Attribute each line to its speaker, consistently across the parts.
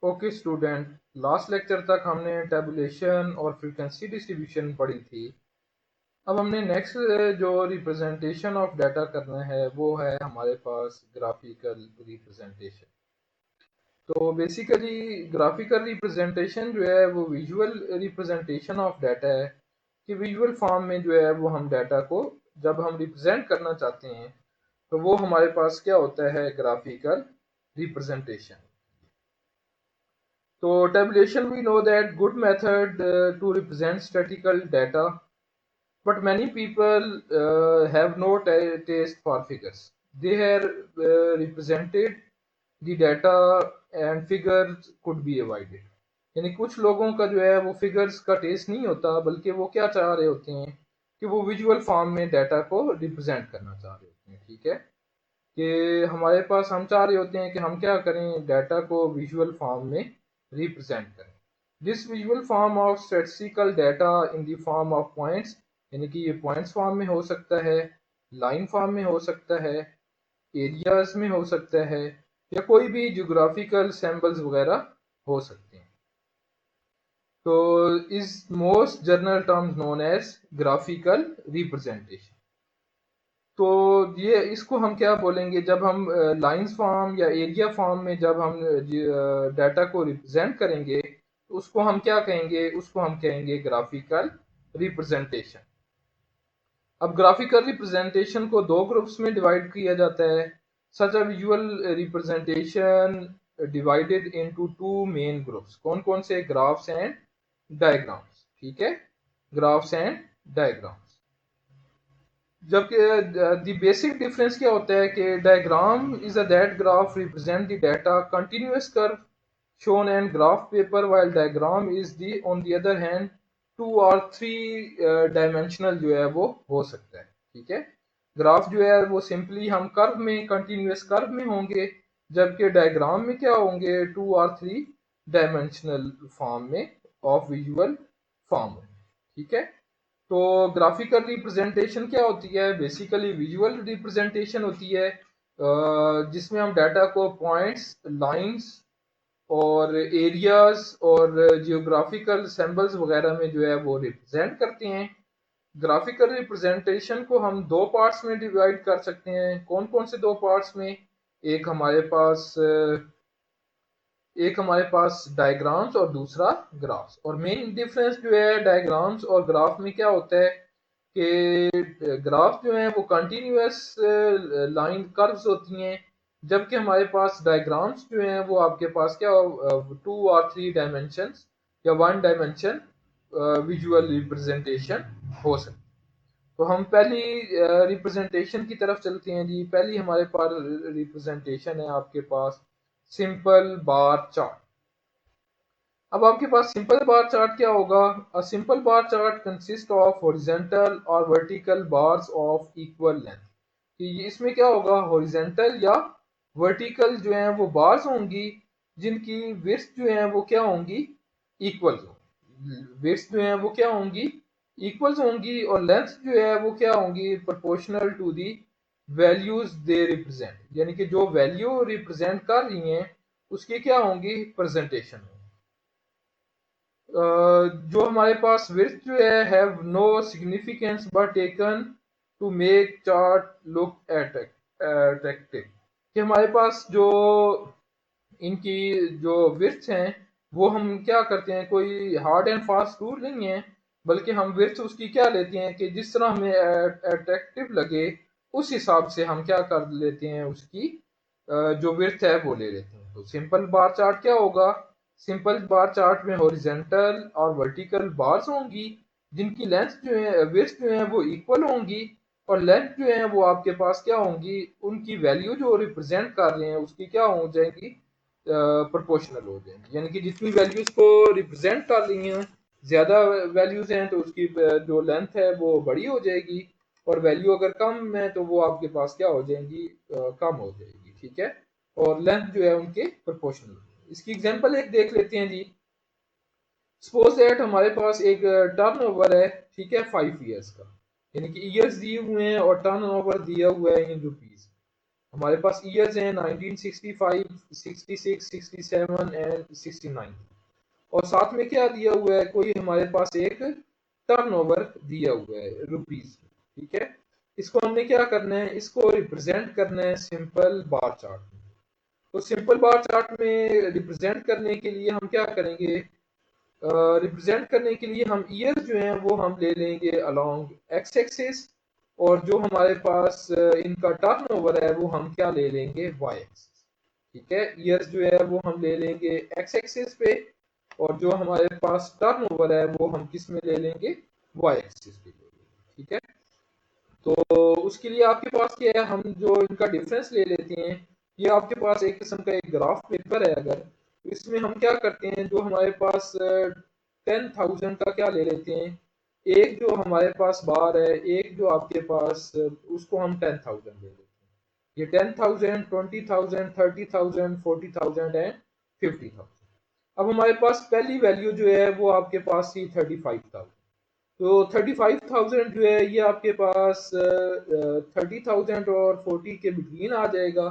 Speaker 1: Okay student, last lecture तक हमने tabulation और फ्रीक्वेंसी डिस्ट्रीब्यूशन पढ़ी थी। अब हमने नेक्स्ट जो रिप्रेजेंटेशन ऑफ डाटा करना है वो है हमारे पास ग्राफिकल रिप्रेजेंटेशन। तो बेसिकली ग्राफिकल रिप्रेजेंटेशन जो है वो विजुअल रिप्रेजेंटेशन ऑफ डाटा है कि विजुअल फॉर्म में जो है वो हम डाटा को जब हम रिप्रेजेंट करना चाहते हैं तो वो हमारे पास क्या होता है, graphical representation. So tabulation, we know that good method to represent statistical data, but many people have no taste for figures. They have represented the data and figures could be avoided. यानी कुछ लोगों का जो है वो figures का test नहीं होता, बल्कि वो क्या चाह रहे होते हैं कि वो विजुअल फॉर्म में डाटा को रिप्रेजेंट करना चाह रहे होते हैं। ठीक है कि हमारे पास हम चाह रहे होते हैं कि हम क्या करें, डाटा को विजुअल फॉर्म में रिप्रेजेंट करें। This visual form of statistical data in the form of points, यानी कि ये पॉइंट्स फॉर्म में हो सकता है, लाइन फॉर्म में हो सकता है, एरियाज में हो सकता है, या कोई भी ज्योग्राफिकल सिंबल्स वगैरह हो सकते हैं। तो is most general terms known as graphical representation. तो ये इसको हम क्या बोलेंगे, जब हम लाइंस फॉर्म या एरिया फॉर्म में जब हम डाटा को रिप्रेजेंट करेंगे तो उसको हम क्या कहेंगे, उसको हम कहेंगे ग्राफिकल रिप्रेजेंटेशन। अब ग्राफिकल रिप्रेजेंटेशन को दो ग्रुप्स में डिवाइड किया जाता है। Such a visual representation divided into two main groups. कौन कौन से? Graphs and diagrams. ठीक है, ग्राफ्स एंड डायग्राम्स। जबकि द बेसिक डिफरेंस क्या होता है कि diagram is a that graph represent the data continuous curve shown and graph paper, while diagram is the on the other hand 2 or 3 dimensional जो है वो हो सकता है। ठीक है, ग्राफ जो है वो सिंपली हम कर्व में, कंटिन्यूअस कर्व में होंगे, जबकि डायग्राम में क्या होंगे, 2 or 3 डायमेंशनल फॉर्म में ऑफ विजुअल फॉर्म। ठीक है, तो ग्राफिकल रिप्रेजेंटेशन क्या होती है? बेसिकली विजुअल रिप्रेजेंटेशन होती है जिसमें हम डाटा को पॉइंट्स, लाइंस और एरियाज और जियोग्राफिकल सिंबल्स वगैरह में जो है वो रिप्रेजेंट करते हैं। ग्राफिकल रिप्रेजेंटेशन को हम दो पार्ट्स में डिवाइड कर सकते हैं। कौन कौन से दो पार्ट्स में? एक हमारे पास डायग्राम्स और दूसरा ग्राफ्स। और मेन डिफरेंस जो है डायग्राम्स और ग्राफ में क्या होता है कि ग्राफ जो है वो कंटिन्यूअस लाइन कर्व्स होती हैं, जबकि हमारे पास डायग्राम्स जो हैं वो आपके पास क्या 2 or 3 डायमेंशन या 1 डायमेंशन विजुअल रिप्रेजेंटेशन हो सकती है। तो हम पहली रिप्रेजेंटेशन की तरफ चलते हैं जी। पहली हमारे पास रिप्रेजेंटेशन है आपके पास सिंपल बार चार्ट। अब आपके पास सिंपल बार चार्ट क्या होगा? A simple bar chart consist of horizontal और vertical bars of equal length. कि इसमें क्या होगा, हॉरिजॉन्टल या वर्टिकल जो है वो बार्स होंगी जिनकी विड्थ जो है वो क्या होंगी, इक्वल होंगी। विड्थ जो है वो क्या होंगी, इक्वल्स होंगी, और लेंथ जो है वो क्या होंगी, proportional to the values they represent. यानी कि जो वैल्यू रिप्रेजेंट कर रही हैं उसकी क्या होंगी, प्रेजेंटेशन होंगी। जो हमारे पास विड्थ जो है have no significance but taken to make chart look attractive. कि हमारे पास जो इनकी जो विड्थ हैं वो हम क्या करते हैं, कोई हार्ड एंड फास्ट रूल नहीं है, बल्कि हम विड्थ उसकी क्या लेते हैं कि जिस तरह हमें अट्रैक्टिव लगे उस हिसाब से हम क्या कर लेते हैं, उसकी जो विड्थ है वो ले लेते हैं। तो सिंपल बार चार्ट क्या होगा, सिंपल बार चार्ट में हॉरिजॉन्टल और वर्टिकल बार्स होंगी जिनकी लेंथ जो है, विड्थ जो है वो इक्वल होंगी, और लेंथ जो है वो आपके पास क्या होंगी, उनकी वैल्यू जो रिप्रेजेंट कर रहे हैं उसकी क्या हो जाएगी, प्रोपोर्शनल हो जाएंगी। यानी कि जितनी वैल्यूज को रिप्रेजेंट कर रही हैं, ज्यादा वैल्यूज हैं तो उसकी जो लेंथ है वो बड़ी हो जाएगी, और वैल्यू अगर कम है तो वो आपके पास क्या हो जाएंगी, कम हो जाएगी। ठीक है, और लेंथ जो है उनके प्रोपोर्शनल। इसकी एग्जांपल एक देख लेते हैं जी। सपोज दैट हमारे पास एक टर्नओवर है, ठीक है, 5 ईयर्स का, यानी कि ईयर्स दिए हुए हैं और टर्नओवर दिया हुआ है इन रुपीज। हमारे पास ईयर्स हैं 1965, 66, 67 एंड 69। और साथ में क्या दिया हुआ है, कोई हमारे पास एक टर्नओवर दिया हुआ है रुपीज। ठीक है, इसको हमने क्या करना है, इसको रिप्रेजेंट करना है सिंपल बार चार्ट में। तो सिंपल बार चार्ट में रिप्रेजेंट करने के लिए हम क्या करेंगे, रिप्रेजेंट करने के लिए हम ईयर जो है वो हम ले लेंगे अलोंग एक्स एक्सिस, और जो हमारे पास इनका टर्नओवर है वो हम क्या ले लेंगे, वाई एक्सिस। ठीक है, ईयर्स जो है वो हम ले लेंगे एक्स एक्सिस पे, और जो हमारे पास टर्नओवर है वो हम किस में ले लेंगे, वाई एक्सिस पे ले लेंगे। ठीक है, तो उसके लिए आपके पास क्या है, हम जो इनका डिफरेंस ले लेते हैं। ये आपके पास एक किस्म का एक ग्राफ पेपर है अगर, तो इसमें हम क्या करते हैं, जो हमारे पास 10,000 का क्या ले लेते हैं, एक जो हमारे पास बार है, एक जो आपके पास उसको हम 10,000 ले लेते हैं। ये 10,000, 20,000, 30,000, 40,000 एंड 50,000। अब हमारे पास पहली वैल्यू जो है वो आपके पास थी 35,000। तो 35,000 जो है ये आपके पास 30,000 और 40 के बिटवीन आ जाएगा।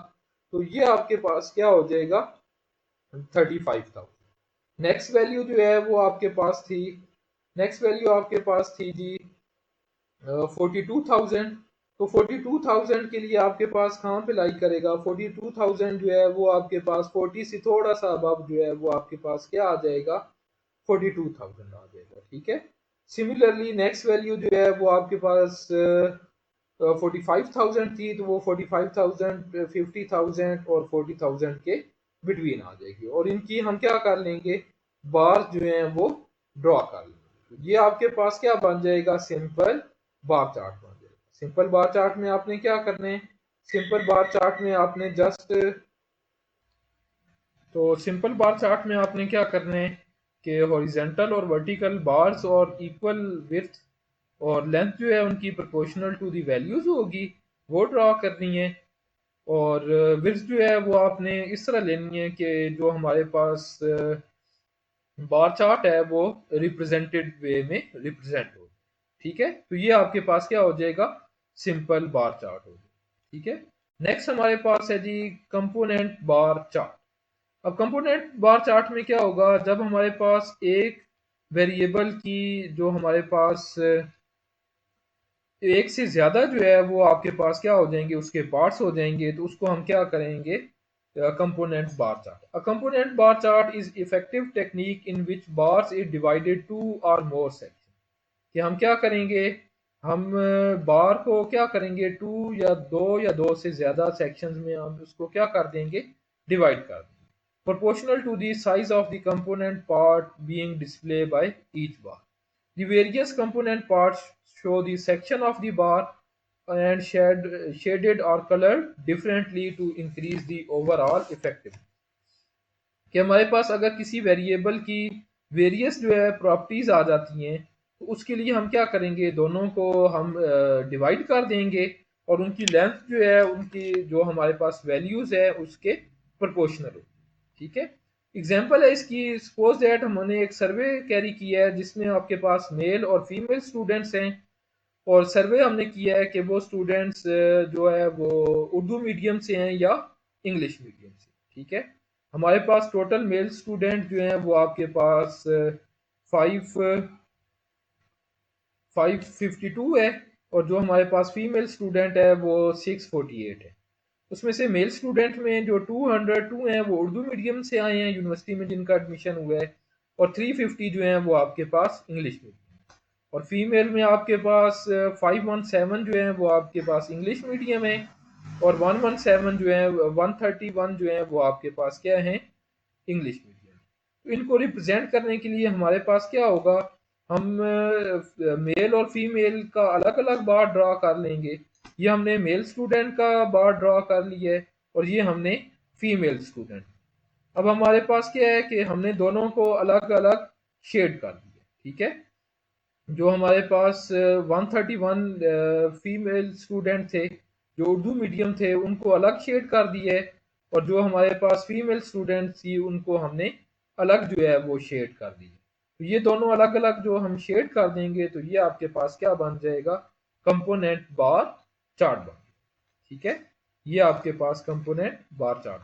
Speaker 1: तो ये आपके पास क्या हो जाएगा, 35,000। नेक्स्ट वैल्यू जो है वो आपके पास थी, नेक्स्ट वैल्यू आपके पास थी जी 42,000। तो 42,000 के लिए आपके पास कहाँ पे लाई करेगा, 42,000 जो है वो आपके पास 40 से थोड़ा सा अब जो है वो आपके पास क्या आ जाएगा, 42,000 आ जाएगा। ठीक है, सिमिलरली नेक्स्ट वैल्यू जो है वो आपके पास 45,000 थी, तो वो 45,000, 50,000 और 40,000 के बिटवीन आ जाएगी, और इनकी हम क्या कर लेंगे, बार जो है वो ड्रॉ कर लेंगे। तो ये आपके पास क्या बन जाएगा, सिंपल बार चार्ट बन जाएगा। सिंपल बार चार्ट में आपने क्या करना है, सिंपल बार चार्ट में आपने जस्ट, तो सिंपल बार चार्ट में आपने क्या करना है कि हॉरिजेंटल और वर्टिकल बार्स और इक्वल विड्थ और लेंथ जो है उनकी प्रोपोर्शनल टू दी वैल्यूज होगी, वो ड्रॉ करनी है। और विड्थ जो है वो आपने इस तरह लेनी है कि जो हमारे पास बार चार्ट है वो रिप्रेजेंटेड वे में रिप्रेजेंट हो। ठीक है, तो ये आपके पास क्या हो जाएगा, सिंपल बार चार्ट हो जाएगा। ठीक है, नेक्स्ट हमारे पास है जी कंपोनेंट बार चार्ट। अब कंपोनेंट बार चार्ट में क्या होगा, जब हमारे पास एक वेरिएबल की जो हमारे पास एक से ज्यादा जो है वो आपके पास क्या हो जाएंगे, उसके पार्ट्स हो जाएंगे, तो उसको हम क्या करेंगे, component bar chart. A component bar chart is effective technique in which bars is divided to और मोर सेक्शन। कि हम क्या करेंगे, हम बार को क्या करेंगे, टू या दो से ज्यादा सेक्शंस में हम उसको क्या कर देंगे, डिवाइड कर देंगे, proportional to the size of the component part being displayed by each bar. The various component parts show the section of the bar and shaded or colored differently to increase the overall effectiveness. कि हमारे पास अगर किसी variable की various जो है properties आ जाती हैं, तो उसके लिए हम क्या करेंगे, दोनों को हम डिवाइड कर देंगे, और उनकी लेंथ जो है उनकी जो हमारे पास वैल्यूज है उसके प्रोपोर्शनल हो। ठीक है, एग्जांपल है इसकी, सपोज दैट हमने एक सर्वे कैरी किया है जिसमें आपके पास मेल और फीमेल स्टूडेंट्स हैं, और सर्वे हमने किया है कि वो स्टूडेंट्स जो है वो उर्दू मीडियम से हैं या इंग्लिश मीडियम से। ठीक है, हमारे पास टोटल मेल स्टूडेंट जो हैं वो आपके पास 552 है, और जो हमारे पास फीमेल स्टूडेंट है वो 648 है। उसमें से मेल स्टूडेंट में जो 202 हैं वो उर्दू मीडियम से आए हैं यूनिवर्सिटी में जिनका एडमिशन हुआ है, और 350 जो हैं वो आपके पास इंग्लिश मीडियम। और फीमेल में आपके पास 517 जो है वो आपके पास इंग्लिश मीडियम है, और 117 जो है 131 जो है वो आपके पास क्या है, इंग्लिश मीडियम। तो इनको रिप्रेजेंट करने के लिए हमारे पास क्या होगा, हम मेल और फीमेल का अलग अलग बार ड्रा कर लेंगे। ये हमने मेल स्टूडेंट का बार ड्रा कर लिया है, और ये हमने फीमेल स्टूडेंट। अब हमारे पास क्या है कि हमने दोनों को अलग अलग शेड कर दिया। ठीक है, जो हमारे पास 131 फीमेल स्टूडेंट थे जो उर्दू मीडियम थे उनको अलग शेड कर दिया है, और जो हमारे पास फीमेल स्टूडेंट थी उनको हमने अलग जो है वो शेड कर दी। तो ये दोनों अलग अलग जो हम शेड कर देंगे, तो ये आपके पास क्या बन जाएगा, कंपोनेंट बार चार्ट बन। ठीक है, ये आपके पास कंपोनेंट बार चार्ट।